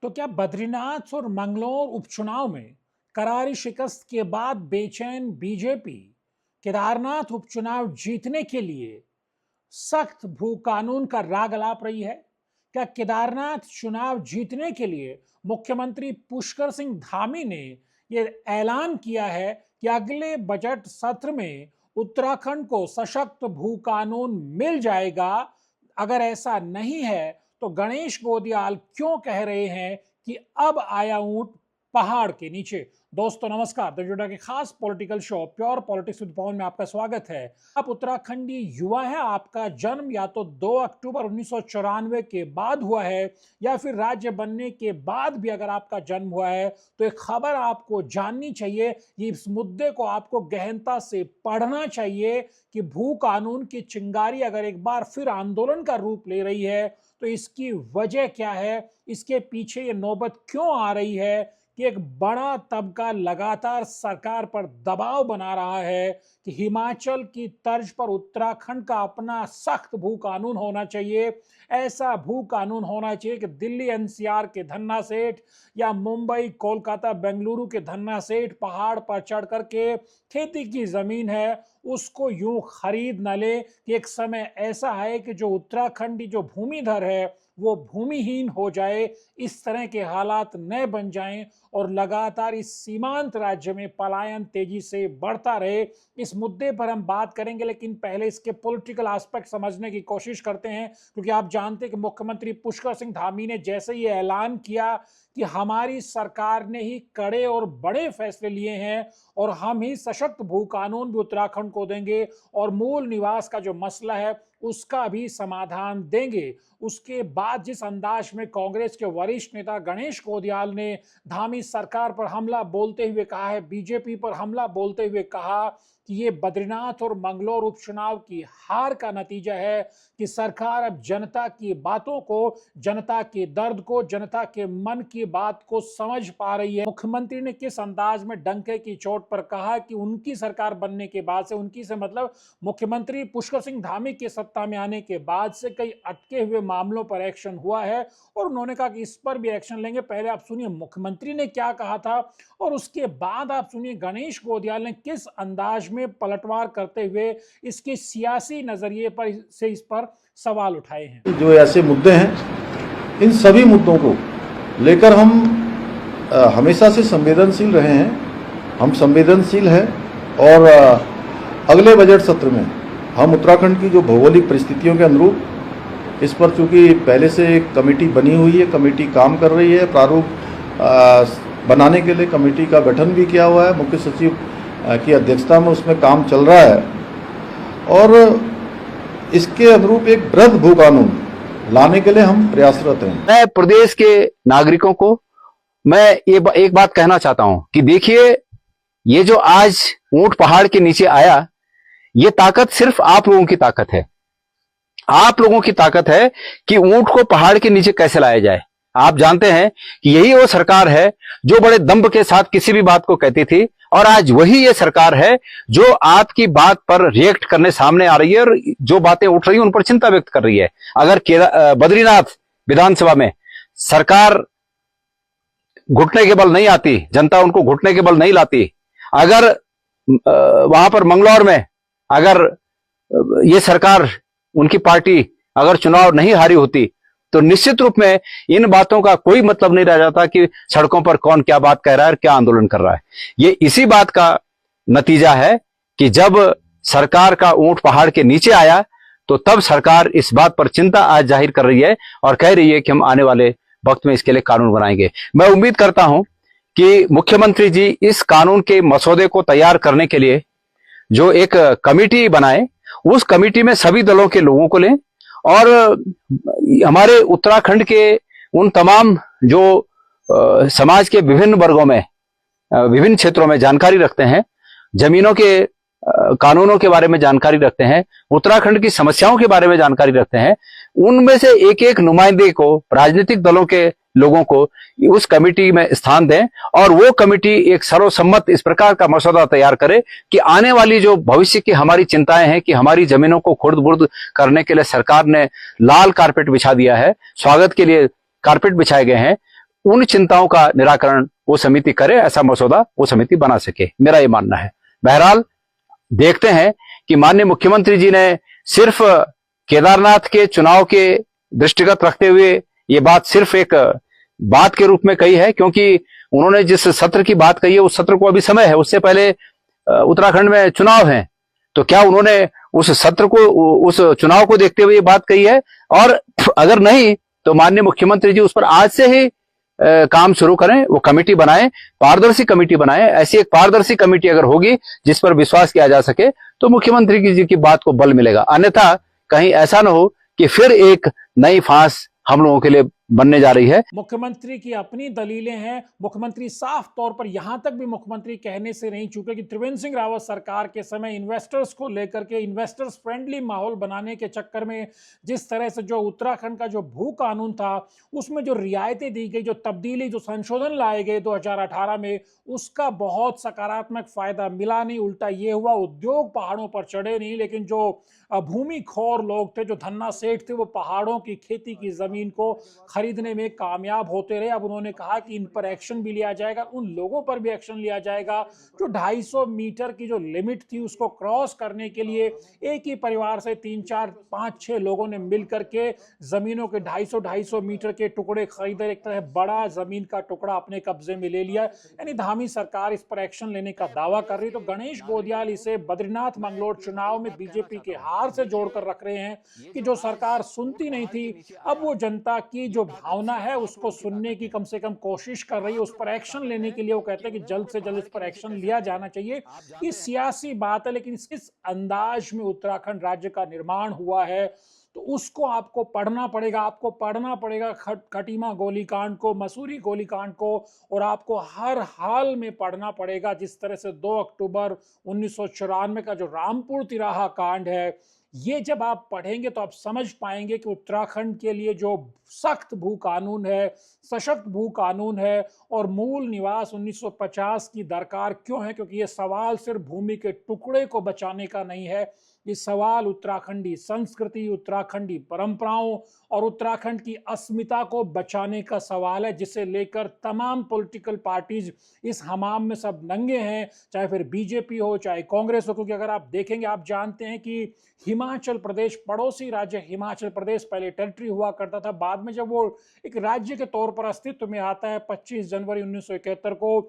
तो क्या बद्रीनाथ और मंगलौर उपचुनाव में करारी शिकस्त के बाद बेचैन बीजेपी केदारनाथ उपचुनाव जीतने के लिए सख्त भू कानून का राग अलाप रही है? क्या केदारनाथ चुनाव जीतने के लिए मुख्यमंत्री पुष्कर सिंह धामी ने यह ऐलान किया है कि अगले बजट सत्र में उत्तराखंड को सशक्त भू कानून मिल जाएगा? अगर ऐसा नहीं है तो गणेश गोदियाल क्यों कह रहे हैं कि अब आया ऊंट पहाड़ के नीचे? दोस्तों नमस्कार, द जोड़ा के खास political show pure politics with Pawan में आपका स्वागत है। आप उत्तराखंडी युवा हैं, आपका जन्म या तो 2 अक्टूबर 1994 के बाद हुआ है या फिर राज्य बनने के बाद भी अगर आपका जन्म हुआ है तो एक खबर आपको जाननी चाहिए। ये इस मुद्दे को आपको गहनता से पढ़ना चाहिए कि भू कानून की चिंगारी अगर एक बार फिर आंदोलन का रूप ले रही है तो इसकी वजह क्या है, इसके पीछे ये नौबत क्यों आ रही है कि एक बड़ा तबका लगातार सरकार पर दबाव बना रहा है कि हिमाचल की तर्ज पर उत्तराखंड का अपना सख्त भू कानून होना चाहिए। ऐसा भू कानून होना चाहिए कि दिल्ली एनसीआर के धन्ना सेठ या मुंबई कोलकाता बेंगलुरु के धन्ना सेठ पहाड़ पर चढ़ करके खेती की जमीन है उसको यूं खरीद न ले कि एक समय ऐसा है कि जो उत्तराखंडी जो भूमिधर है वो भूमिहीन हो जाए, इस तरह के हालात न बन जाएं और लगातार इस सीमांत राज्य में पलायन तेजी से बढ़ता रहे। इस मुद्दे पर हम बात करेंगे, लेकिन पहले इसके पॉलिटिकल एस्पेक्ट समझने की कोशिश करते हैं, क्योंकि आप जानते हैं कि मुख्यमंत्री पुष्कर सिंह धामी ने जैसे ही ऐलान किया कि हमारी सरकार ने ही कड़े और बड़े फैसले लिए हैं और हम ही सशक्त भू कानून भी उत्तराखंड को देंगे और मूल निवास का जो मसला है उसका भी समाधान देंगे, उसके बाद जिस अंदाज में कांग्रेस के वरिष्ठ नेता गणेश गोदियाल ने धामी सरकार पर हमला बोलते हुए कहा है, बीजेपी पर हमला बोलते हुए कहा कि ये बद्रीनाथ और मंगलौर उपचुनाव की हार का नतीजा है कि सरकार अब जनता की बातों को, जनता के दर्द को, जनता के मन की बात को समझ पा रही है। मुख्यमंत्री ने किस अंदाज में डंके की चोट पर कहा कि उनकी सरकार बनने के बाद से, उनकी से मतलब मुख्यमंत्री पुष्कर सिंह धामी के सत्ता में आने के बाद से कई अटके हुए मामलों पर एक्शन हुआ है और उन्होंने कहा कि इस पर भी एक्शन लेंगे। पहले आप सुनिए मुख्यमंत्री ने क्या कहा था और उसके बाद आप सुनिए गणेश गोदियाल ने किस अंदाज में पलटवार करते हुए इसके सियासी नजरिए पर से इस पर सवाल उठाए हैं। जो ऐसे मुद्दे हैं, इन सभी मुद्दों को लेकर हम हमेशा से संवेदनशील रहे हैं। हम संवेदनशील हैं और अगले बजट सत्र में हम उत्तराखंड की जो भौगोलिक परिस्थितियों के अनुरूप, इस पर चूंकि पहले से एक कमेटी बनी हुई है, कमेटी काम कर रही है, प्रारूप बनाने के लिए कमेटी का गठन भी किया हुआ है, मुख्य सचिव की अध्यक्षता में उसमें काम चल रहा है और इसके अनुरूप एक वृहद भू कानून लाने के लिए हम प्रयासरत हैं। मैं प्रदेश के नागरिकों को मैं ये एक बात कहना चाहता हूं कि देखिए, ये जो आज ऊंट पहाड़ के नीचे आया, ये ताकत सिर्फ आप लोगों की ताकत है। आप लोगों की ताकत है कि ऊंट को पहाड़ के नीचे कैसे लाया जाए। आप जानते हैं कि यही वो सरकार है जो बड़े दंभ के साथ किसी भी बात को कहती थी और आज वही ये सरकार है जो आपकी बात पर रिएक्ट करने सामने आ रही है और जो बातें उठ रही हैं उन पर चिंता व्यक्त कर रही है। अगर बद्रीनाथ विधानसभा में सरकार घुटने के बल नहीं आती, जनता उनको घुटने के बल नहीं लाती, अगर वहां पर मंगलौर में अगर ये सरकार, उनकी पार्टी अगर चुनाव नहीं हारी होती तो निश्चित रूप में इन बातों का कोई मतलब नहीं रह जाता कि सड़कों पर कौन क्या बात कह रहा है और क्या आंदोलन कर रहा है। ये इसी बात का नतीजा है कि जब सरकार का ऊंट पहाड़ के नीचे आया तो तब सरकार इस बात पर चिंता आज जाहिर कर रही है और कह रही है कि हम आने वाले वक्त में इसके लिए कानून बनाएंगे। मैं उम्मीद करता हूं कि मुख्यमंत्री जी इस कानून के मसौदे को तैयार करने के लिए जो एक कमेटी बनाए, उस कमेटी में सभी दलों के लोगों को लें और हमारे उत्तराखंड के उन तमाम जो समाज के विभिन्न वर्गों में, विभिन्न क्षेत्रों में जानकारी रखते हैं, जमीनों के कानूनों के बारे में जानकारी रखते हैं, उत्तराखंड की समस्याओं के बारे में जानकारी रखते हैं, उनमें से एक एक नुमाइंदे को, राजनीतिक दलों के लोगों को उस कमेटी में स्थान दें और वो कमेटी एक सर्वसम्मत इस प्रकार का मसौदा तैयार करे कि आने वाली जो भविष्य की हमारी चिंताएं हैं कि हमारी जमीनों को खुर्द-बुर्द करने के लिए सरकार ने लाल कारपेट बिछा दिया है, स्वागत के लिए कारपेट बिछाए गए हैं, उन चिंताओं का निराकरण वो समिति करे, ऐसा मसौदा वो समिति बना सके, मेरा ये मानना है। बहरहाल देखते हैं कि माननीय मुख्यमंत्री जी ने सिर्फ केदारनाथ के चुनाव के दृष्टिगत रखते हुए ये बात सिर्फ एक बात के रूप में कही है, क्योंकि उन्होंने जिस सत्र की बात कही है उस सत्र को अभी समय है, उससे पहले उत्तराखंड में चुनाव है, तो क्या उन्होंने उस सत्र को, उस चुनाव को देखते हुए ये बात कही है? और अगर नहीं तो माननीय मुख्यमंत्री जी उस पर आज से ही काम शुरू करें, वो कमेटी बनाएं, पारदर्शी कमेटी बनाएं। ऐसी एक पारदर्शी कमेटी अगर होगी जिस पर विश्वास किया जा सके तो मुख्यमंत्री जी की बात को बल मिलेगा। अन्यथा कहीं ऐसा ना हो कि फिर एक नई फांस हम लोगों के लिए बनने जा रही है। मुख्यमंत्री की अपनी दलीलें हैं। मुख्यमंत्री साफ तौर पर यहां तक भी मुख्यमंत्री कहने से नहीं चूके कि त्रिवेंद्र सिंह रावत सरकार के समय इन्वेस्टर्स को लेकर के, इन्वेस्टर्स फ्रेंडली माहौल बनाने के चक्कर में जिस तरह से जो उत्तराखंड का जो भू कानून था उसमें जो रियायतें दी गई, जो तब्दीली, जो संशोधन लाए गए 2018 में, उसका बहुत सकारात्मक फायदा मिला नहीं। उल्टा ये हुआ, उद्योग पहाड़ों पर चढ़े नहीं, लेकिन जो भूमि खोर लोग थे, जो धन्ना सेठ थे, वो पहाड़ों की खेती की जमीन को खरीदने में कामयाब होते रहे। अब उन्होंने कहा कि इन पर एक्शन भी लिया जाएगा, उन लोगों पर भी एक्शन लिया जाएगा जो 250 मीटर की जो लिमिट थी उसको क्रॉस करने के लिए एक ही परिवार से 3, 4, 5, 6 लोगों ने मिलकर के जमीनों के 250 मीटर के टुकड़े खरीदे, एक तरह बड़ा जमीन का टुकड़ा अपने कब्जे में ले लिया। यानी धामी सरकार इस पर एक्शन लेने का दावा कर रही, तो गणेश गोदियाल इसे बद्रीनाथ मंगलोर चुनाव में बीजेपी के हार से जोड़कर रख रहे हैं कि जो सरकार सुनती नहीं थी, अब वो जनता की जो भावना है उसको सुनने की कम से कम कोशिश कर रही है, उस पर एक्शन लेने के लिए वो कहते हैं कि जल्द से जल्द इस पर एक्शन लिया जाना चाहिए। ये सियासी बात है, लेकिन इस अंदाज में उत्तराखंड राज्य का निर्माण हुआ है तो उसको आपको पढ़ना पड़ेगा। आपको पढ़ना पड़ेगा खटीमा गोलीकांड को, मसूरी गोलीकांड को, और आपको हर हाल में पढ़ना पड़ेगा जिस तरह से 2 अक्टूबर 1994 का जो रामपुर तिराहा कांड है, ये जब आप पढ़ेंगे तो आप समझ पाएंगे कि उत्तराखंड के लिए जो सख्त भू कानून है, सशक्त भू कानून है और मूल निवास 1950 की दरकार क्यों है। क्योंकि ये सवाल सिर्फ भूमि के टुकड़े को बचाने का नहीं है, ये सवाल उत्तराखंडी संस्कृति, उत्तराखंडी परंपराओं और उत्तराखंड की अस्मिता को बचाने का सवाल है, जिसे लेकर तमाम पॉलिटिकल पार्टीज इस हमाम में सब नंगे हैं, चाहे फिर बीजेपी हो चाहे कांग्रेस हो। क्योंकि अगर आप देखेंगे, आप जानते हैं कि हिमाचल प्रदेश, पड़ोसी राज्य हिमाचल प्रदेश पहले टेरिटरी हुआ करता था, बाद में जब वो एक राज्य के तौर पर अस्तित्व में आता है 25 जनवरी 1971 को,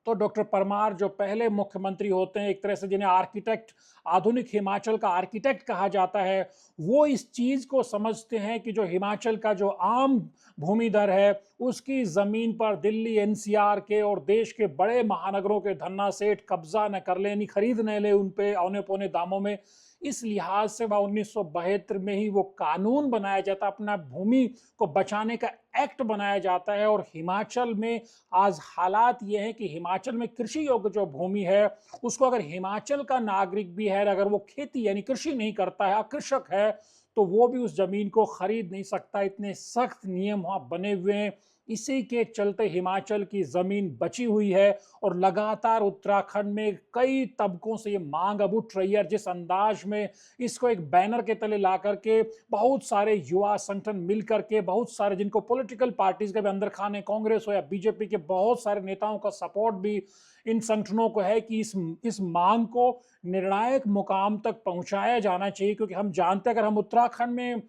तो डॉक्टर परमार जो पहले मुख्यमंत्री होते हैं, एक तरह से जिन्हें आर्किटेक्ट, आधुनिक हिमाचल का आर्किटेक्ट कहा जाता है, वो इस चीज को समझते हैं कि जो हिमाचल का जो आम भूमिधर है उसकी जमीन पर दिल्ली एनसीआर के और देश के बड़े महानगरों के धन्ना सेठ कब्जा न कर ले, नहीं खरीद न ले उन पे औने पौने दामों में। इस लिहाज से वह 1972 में ही वो कानून बनाया जाता, अपना भूमि को बचाने का एक्ट बनाया जाता है। और हिमाचल में आज हालात ये हैं कि हिमाचल में कृषि योग्य जो भूमि है उसको अगर हिमाचल का नागरिक भी है, अगर वो खेती यानी कृषि नहीं करता है, अकृषक है, तो वो भी उस जमीन को खरीद नहीं सकता। इतने सख्त नियम वहां बने हुए हैं। इसी के चलते हिमाचल की जमीन बची हुई है और लगातार उत्तराखंड में कई तबकों से ये मांग अब उठ रही है। जिस अंदाज में इसको एक बैनर के तले ला करके बहुत सारे युवा संगठन मिल करके, बहुत सारे जिनको पॉलिटिकल पार्टीज के भी अंदर खाने, कांग्रेस हो या बीजेपी के बहुत सारे नेताओं का सपोर्ट भी इन संगठनों को है कि इस मांग को निर्णायक मुकाम तक पहुंचाया जाना चाहिए। क्योंकि हम जानते हैं, अगर हम उत्तराखंड में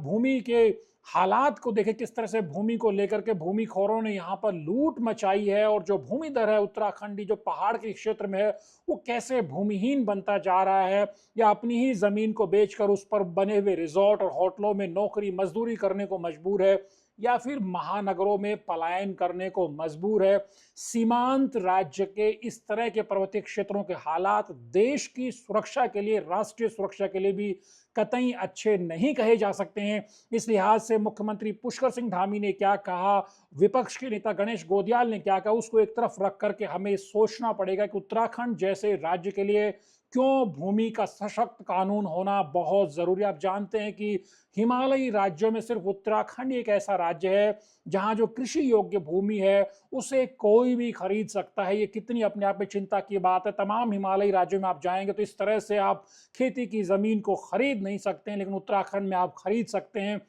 भूमि के हालात को देखें, किस तरह से भूमि को लेकर के भूमिखोरों ने यहाँ पर लूट मचाई है, और जो भूमिधर है उत्तराखंडी जो पहाड़ के क्षेत्र में है वो कैसे भूमिहीन बनता जा रहा है, या अपनी ही जमीन को बेचकर उस पर बने हुए रिजॉर्ट और होटलों में नौकरी मजदूरी करने को मजबूर है, या फिर महानगरों में पलायन करने को मजबूर है। सीमांत राज्य के इस तरह के पर्वतीय क्षेत्रों के हालात देश की सुरक्षा के लिए, राष्ट्रीय सुरक्षा के लिए भी कतई अच्छे नहीं कहे जा सकते हैं। इस लिहाज से मुख्यमंत्री पुष्कर सिंह धामी ने क्या कहा, विपक्ष के नेता गणेश गोदियाल ने क्या कहा, उसको एक तरफ रख करके हमें सोचना पड़ेगा कि उत्तराखंड जैसे राज्य के लिए क्यों भूमि का सशक्त कानून होना बहुत जरूरी है। आप जानते हैं कि हिमालयी राज्यों में सिर्फ उत्तराखंड एक ऐसा राज्य है जहां जो कृषि योग्य भूमि है उसे कोई भी खरीद सकता है। ये कितनी अपने आप में चिंता की बात है। तमाम हिमालयी राज्यों में आप जाएंगे तो इस तरह से आप खेती की जमीन को खरीद नहीं सकते हैं, लेकिन उत्तराखंड में आप खरीद सकते हैं।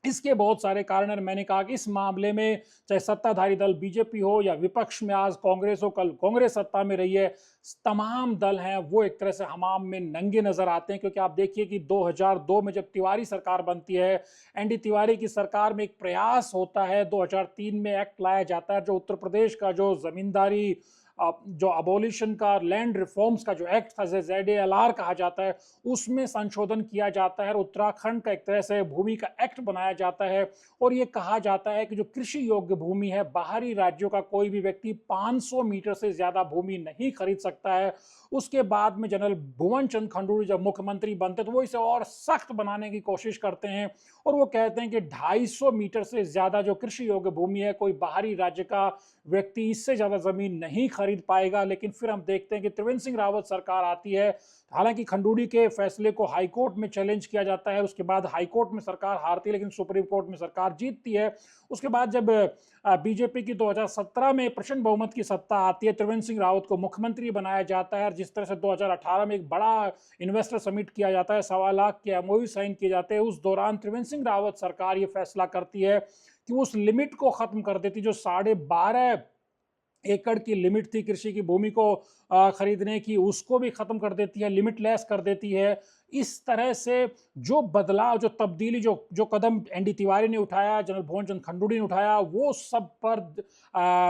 इसके बहुत सारे कारण हैं। मैंने कहा कि इस मामले में चाहे सत्ताधारी दल बीजेपी हो या विपक्ष में आज कांग्रेस हो, कल कांग्रेस सत्ता में रही है, तमाम दल हैं वो एक तरह से हमाम में नंगे नजर आते हैं। क्योंकि आप देखिए कि 2002 में जब तिवारी सरकार बनती है, एनडी तिवारी की सरकार में एक प्रयास होता है, 2003 में एक्ट लाया जाता है जो उत्तर प्रदेश का जो जमींदारी जो अबोलिशन का, लैंड रिफॉर्म्स का जो एक्ट था, ZALR कहा जाता है, उसमें संशोधन किया जाता है और उत्तराखंड का एक तरह से भूमि का एक्ट बनाया जाता है। और ये कहा जाता है कि जो कृषि योग्य भूमि है, बाहरी राज्यों का कोई भी व्यक्ति 500 मीटर से ज्यादा भूमि नहीं खरीद सकता है। उसके बाद में जनरल भुवन चंद खंडूरी जब मुख्यमंत्री बनते तो वो इसे और सख्त बनाने की कोशिश करते हैं और वो कहते हैं कि 250 मीटर से ज्यादा जो कृषि योग्य भूमि है, कोई बाहरी राज्य का व्यक्ति इससे ज्यादा जमीन नहीं खरीद पाएगा। लेकिन फिर हम देखते हैं कि त्रिवेंद्र सिंह रावत सरकार आती है, हालांकि खंडूरी के फैसले को हाईकोर्ट में चैलेंज किया जाता है, उसके बाद हाईकोर्ट में सरकार हारती है लेकिन सुप्रीम कोर्ट में सरकार जीतती है। उसके बाद जब बीजेपी की 2017 में प्रचंड बहुमत की सत्ता आती है, त्रिवेंद्र सिंह रावत को मुख्यमंत्री बनाया जाता है और जिस तरह से 2018 में एक बड़ा इन्वेस्टर समिट किया जाता है, 1.25 लाख के MOU साइन किए जाते हैं, उस दौरान त्रिवेंद्र सिंह रावत सरकार ये फैसला करती है कि उस लिमिट को खत्म कर देती जो 12.5 एकड़ की लिमिट थी कृषि की भूमि को खरीदने की, उसको भी खत्म कर देती है, लिमिटलेस कर देती है। इस तरह से जो बदलाव, जो तब्दीली, जो कदम एनडी तिवारी ने उठाया, जनरल भुवन चंद खंडूरी ने उठाया, वो सब पर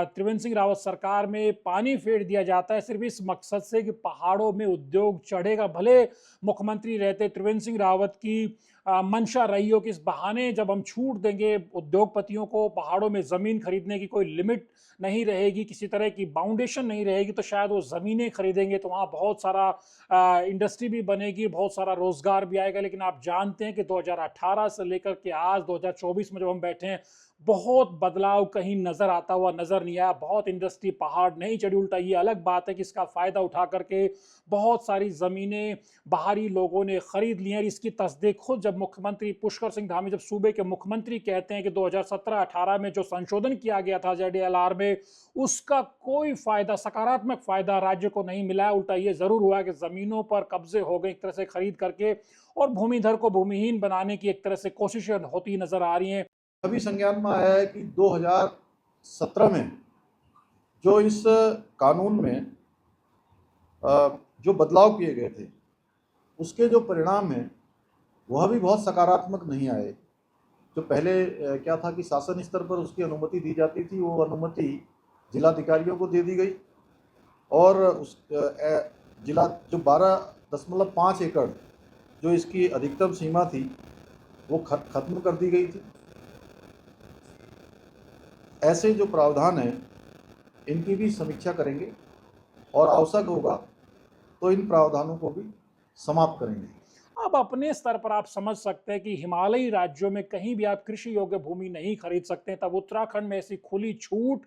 त्रिवेंद्र सिंह रावत सरकार में पानी फेर दिया जाता है, सिर्फ इस मकसद से कि पहाड़ों में उद्योग चढ़ेगा। भले मुख्यमंत्री रहते त्रिवेंद्र सिंह रावत की मंशा रही हो कि इस बहाने जब हम छूट देंगे उद्योगपतियों को, पहाड़ों में जमीन खरीदने की कोई लिमिट नहीं रहेगी, किसी तरह की बाउंडेशन नहीं रहेगी, तो शायद वो जमीनें खरीदेंगे तो वहाँ बहुत सारा इंडस्ट्री भी बनेगी, बहुत सारा रोजगार भी आएगा। लेकिन आप जानते हैं कि 2018 से लेकर के आज 2024 में जब हम बैठे हैं, बहुत बदलाव कहीं नजर आता हुआ नजर नहीं आया। बहुत इंडस्ट्री पहाड़ नहीं चढ़ी, उल्टा ये अलग बात है कि इसका फायदा उठा करके बहुत सारी जमीनें बाहरी लोगों ने खरीद ली हैं। इसकी तस्दीक खुद जब मुख्यमंत्री पुष्कर सिंह धामी जब सूबे के मुख्यमंत्री कहते हैं कि 2017-18 में जो संशोधन किया गया था ZALR में, उसका कोई फायदा, सकारात्मक फायदा राज्य को नहीं मिला है। उल्टा ये जरूर हुआ कि जमीनों पर कब्जे हो गए एक तरह से खरीद करके, और भूमिधर को भूमिहीन बनाने की एक तरह से कोशिशें होती नजर आ रही हैं। अभी संज्ञान में आया है कि 2017 में जो इस कानून में जो बदलाव किए गए थे, उसके जो परिणाम हैं वह भी बहुत सकारात्मक नहीं आए। जो पहले क्या था कि शासन स्तर पर उसकी अनुमति दी जाती थी, वो अनुमति जिलाधिकारियों को दे दी गई और उस जिला जो 12.5 एकड़ जो इसकी अधिकतम सीमा थी वो खत्म कर दी गई थी। ऐसे जो प्रावधान हैं इनकी भी समीक्षा करेंगे और आवश्यक होगा तो इन प्रावधानों को भी समाप्त करेंगे। अब अपने स्तर पर आप समझ सकते हैं कि हिमालयी राज्यों में कहीं भी आप कृषि योग्य भूमि नहीं खरीद सकते, तब उत्तराखंड में ऐसी खुली छूट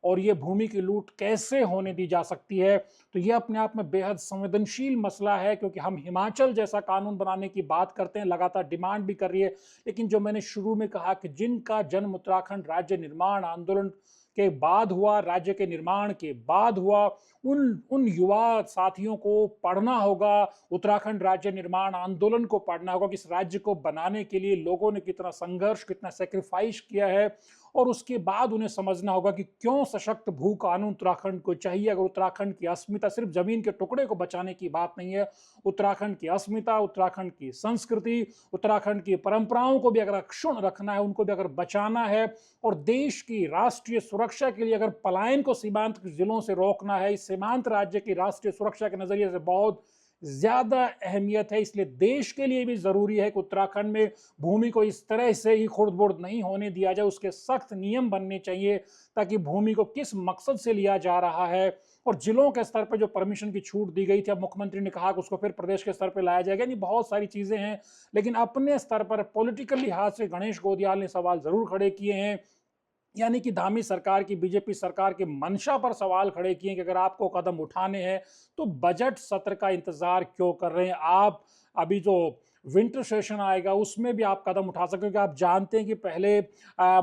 और ये भूमि की लूट कैसे होने दी जा सकती है। तो ये अपने आप में बेहद संवेदनशील मसला है, क्योंकि हम हिमाचल जैसा कानून बनाने की बात करते हैं, लगातार डिमांड भी कर रही है, लेकिन जो मैंने शुरू में कहा कि जिनका जन्म उत्तराखंड राज्य निर्माण आंदोलन के बाद हुआ, राज्य के निर्माण के बाद हुआ, उन युवा साथियों को पढ़ना होगा, उत्तराखंड राज्य निर्माण आंदोलन को पढ़ना होगा कि इस राज्य को बनाने के लिए लोगों ने कितना संघर्ष, कितना सेक्रीफाइस किया है, और उसके बाद उन्हें समझना होगा कि क्यों सशक्त भू कानून उत्तराखंड को चाहिए। अगर उत्तराखंड की अस्मिता सिर्फ जमीन के टुकड़े को बचाने की बात नहीं है, उत्तराखंड की अस्मिता, उत्तराखंड की संस्कृति, उत्तराखंड की परंपराओं को भी अगर अक्षुण्ण रखना है, उनको भी अगर बचाना है, और देश की राष्ट्रीय सुरक्षा के लिए अगर पलायन को सीमांत जिलों से रोकना है, इस सीमांत राज्य की राष्ट्रीय सुरक्षा के नजरिए से बहुत ज्यादा अहमियत है। इसलिए देश के लिए भी जरूरी है कि उत्तराखंड में भूमि को इस तरह से ही खुर्द-बुर्द नहीं होने दिया जाए, उसके सख्त नियम बनने चाहिए ताकि भूमि को किस मकसद से लिया जा रहा है। और जिलों के स्तर पर जो परमिशन की छूट दी गई थी, अब मुख्यमंत्री ने कहा कि उसको फिर प्रदेश के स्तर पर लाया जाएगा। नहीं, बहुत सारी चीजें हैं, लेकिन अपने स्तर पर पॉलिटिकल लिहाज से गणेश गोदियाल ने सवाल जरूर खड़े किए हैं, यानी कि धामी सरकार की, बीजेपी सरकार की मंशा पर सवाल खड़े किए कि अगर आपको कदम उठाने हैं तो बजट सत्र का इंतजार क्यों कर रहे हैं आप। अभी जो विंटर सेशन आएगा उसमें भी आप कदम उठा सकते, क्योंकि आप जानते हैं कि पहले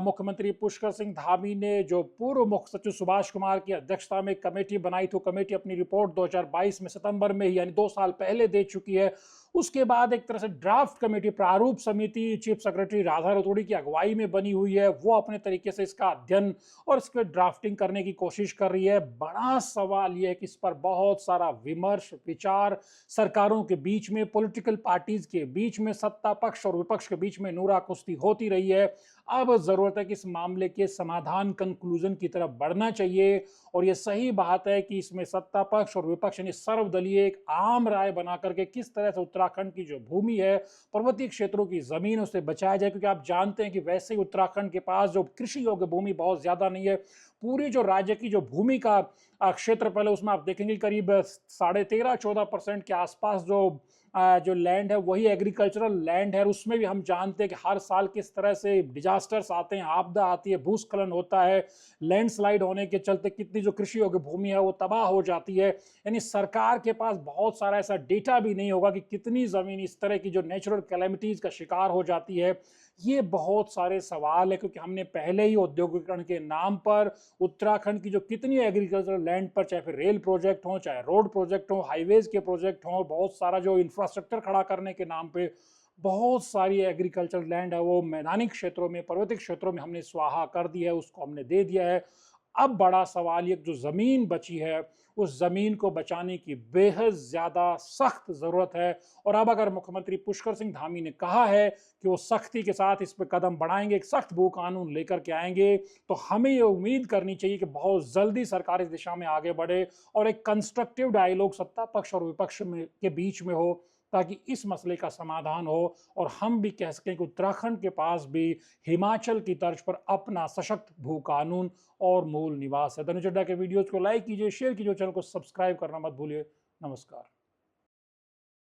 मुख्यमंत्री पुष्कर सिंह धामी ने जो पूर्व मुख्य सचिव सुभाष कुमार की अध्यक्षता में कमेटी बनाई थी, कमेटी अपनी रिपोर्ट 2022 में सितंबर में ही, यानी 2 साल पहले दे चुकी है। उसके बाद एक तरह से ड्राफ्ट कमेटी, प्रारूप समिति चीफ सेक्रेटरी राधा रतोड़ी की अगुवाई में बनी हुई है, वो अपने तरीके से इसका अध्ययन और इसके ड्राफ्टिंग करने की कोशिश कर रही है। बड़ा सवाल यह है कि इस पर बहुत सारा विमर्श विचार सरकारों के बीच में, पॉलिटिकल पार्टीज के बीच में, सत्ता पक्ष और विपक्ष के बीच में नूरा कुश्ती होती रही है। अब जरूरत है कि इस मामले के समाधान, कंक्लूजन की तरफ बढ़ना चाहिए। और यह सही बात है कि इसमें सत्ता पक्ष और विपक्ष ने सर्वदलीय एक आम राय बना करके किस तरह से उत्तराखंड की जो भूमि है, पर्वतीय क्षेत्रों की जमीन, उसे बचाया जाए। क्योंकि आप जानते हैं कि वैसे ही उत्तराखंड के पास जो कृषि योग्य भूमि बहुत ज्यादा नहीं है। पूरी जो राज्य की जो भूमि का क्षेत्रफल है उसमें आप देखेंगे करीब 13.5-14% के आसपास जो लैंड है वही एग्रीकल्चरल लैंड है। उसमें भी हम जानते हैं कि हर साल किस तरह से डिजास्टर्स आते हैं, आपदा आती है, भूस्खलन होता है, लैंडस्लाइड होने के चलते कितनी जो कृषि योग्य भूमि है वो तबाह हो जाती है। यानी सरकार के पास बहुत सारा ऐसा डेटा भी नहीं होगा कि कितनी जमीन इस तरह की जो नेचुरल कैलेमिटीज का शिकार हो जाती है। ये बहुत सारे सवाल है, क्योंकि हमने पहले ही औद्योगिकरण के नाम पर उत्तराखंड की जो कितनी एग्रीकल्चरल लैंड पर, चाहे फिर रेल प्रोजेक्ट हो, चाहे रोड प्रोजेक्ट हो, हाईवेज के प्रोजेक्ट हो, बहुत सारा जो इंफ्रास्ट्रक्चर खड़ा करने के नाम पे बहुत सारी एग्रीकल्चर लैंड है वो मैदानी क्षेत्रों में, पर्वतीय क्षेत्रों में हमने स्वाहा कर दी है, उसको हमने दे दिया है। अब बड़ा सवाल ये जो जमीन बची है उस जमीन को बचाने की बेहद ज्यादा सख्त जरूरत है। और अब अगर मुख्यमंत्री पुष्कर सिंह धामी ने कहा है कि वो सख्ती के साथ इस पर कदम बढ़ाएंगे, एक सख्त भू कानून लेकर के आएंगे, तो हमें ये उम्मीद करनी चाहिए कि बहुत जल्दी सरकार इस दिशा में आगे बढ़े और एक कंस्ट्रक्टिव डायलॉग सत्ता पक्ष और विपक्ष में के बीच में हो, ताकि इस मसले का समाधान हो और हम भी कह सकें कि उत्तराखंड के पास भी हिमाचल की तर्ज पर अपना सशक्त भू कानून और मूल निवास है। धनु चड्ढा के वीडियोज को लाइक कीजिए, शेयर कीजिए, चैनल को सब्सक्राइब करना मत भूलिए। नमस्कार।